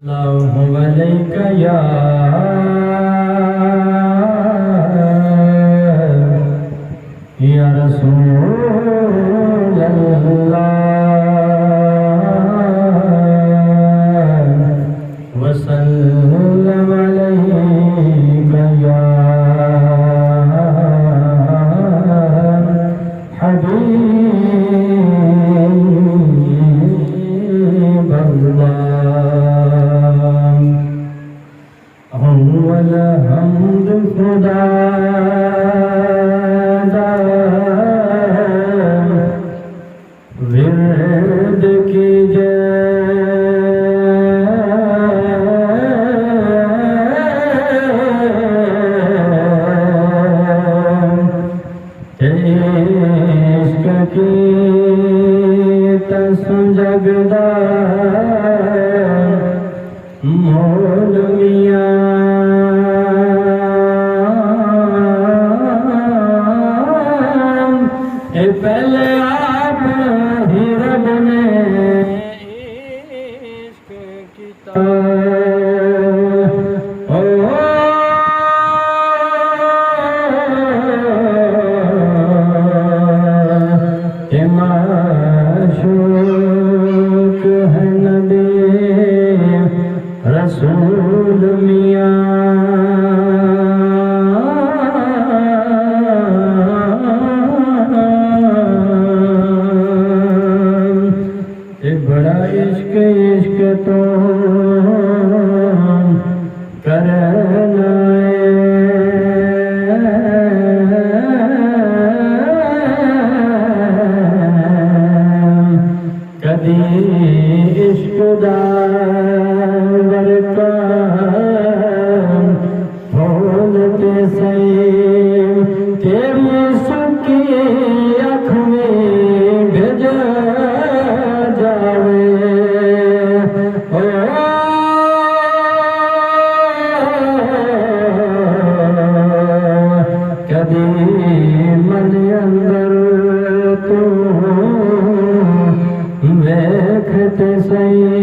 सल्लल्लाहु अलैका या रसूल अल्लाह वसल्लम अलैका या हबीब अल्लाह। अव्वल हम्द खुदा विरद की इश्क की तसुजगदा मोल मियां पहले आप ही रब ने इश्क किया माशूक है नबी रसूल मियां बड़ा इश्क इश्क तो करना कदी इश्क दावर का भोलते सही तेरी सुखी अख में भेजा जावे कदी मन अंदर तू देखते सही